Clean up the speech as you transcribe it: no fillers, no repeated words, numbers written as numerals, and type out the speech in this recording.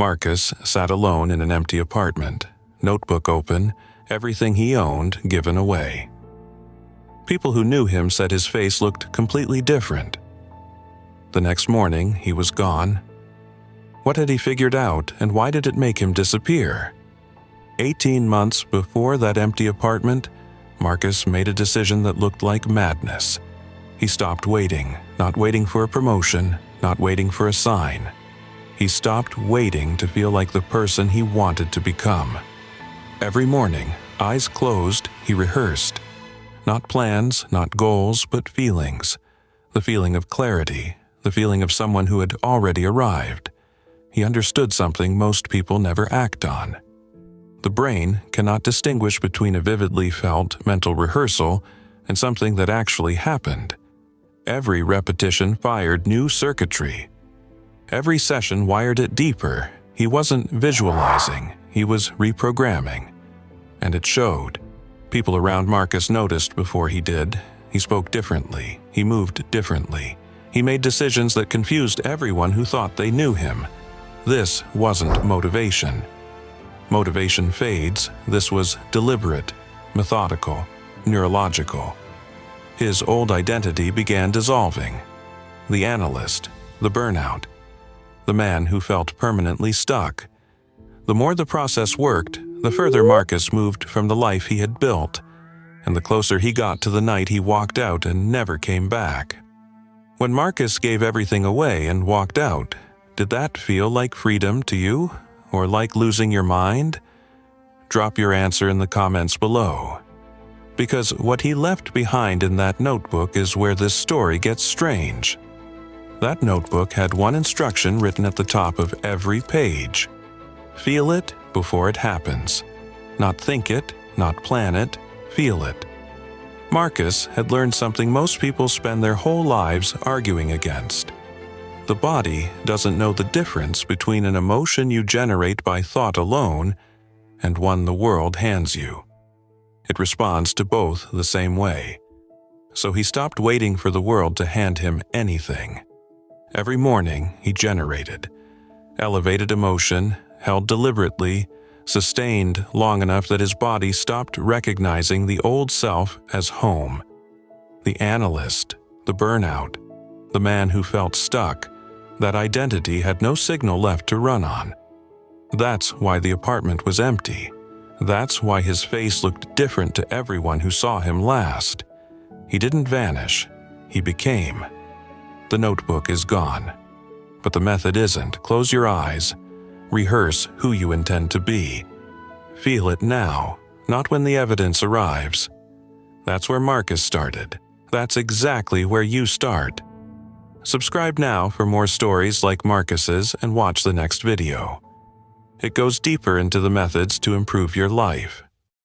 Marcus sat alone in an empty apartment, notebook open, everything he owned given away. People who knew him said his face looked completely different. The next morning, he was gone. What had he figured out, and why did it make him disappear? 18 months before that empty apartment, Marcus made a decision that looked like madness. He stopped waiting, not waiting for a promotion, not waiting for a sign. He stopped waiting to feel like the person he wanted to become. Every morning, eyes closed, he rehearsed. Not plans, not goals, but feelings. The feeling of clarity, the feeling of someone who had already arrived. He understood something most people never act on. The brain cannot distinguish between a vividly felt mental rehearsal and something that actually happened. Every repetition fired new circuitry. Every session wired it deeper. He wasn't visualizing, he was reprogramming. And it showed. People around Marcus noticed before he did. He spoke differently, he moved differently. He made decisions that confused everyone who thought they knew him. This wasn't motivation. Motivation fades. This was deliberate, methodical, neurological. His old identity began dissolving. The analyst, the burnout, the man who felt permanently stuck. The more the process worked, the further Marcus moved from the life he had built, and the closer he got to the night he walked out and never came back. When Marcus gave everything away and walked out, did that feel like freedom to you, or like losing your mind? Drop your answer in the comments below. Because what he left behind in that notebook is where this story gets strange. That notebook had one instruction written at the top of every page. Feel it before it happens. Not think it, not plan it, feel it. Marcus had learned something most people spend their whole lives arguing against. The body doesn't know the difference between an emotion you generate by thought alone and one the world hands you. It responds to both the same way. So he stopped waiting for the world to hand him anything. Every morning he generated. Elevated emotion, held deliberately, sustained long enough that his body stopped recognizing the old self as home. The analyst, the burnout, the man who felt stuck, that identity had no signal left to run on. That's why the apartment was empty. That's why his face looked different to everyone who saw him last. He didn't vanish, he became. The notebook is gone. But the method isn't. Close your eyes. Rehearse who you intend to be. Feel it now, not when the evidence arrives. That's where Marcus started. That's exactly where you start. Subscribe now for more stories like Marcus's and watch the next video. It goes deeper into the methods to improve your life.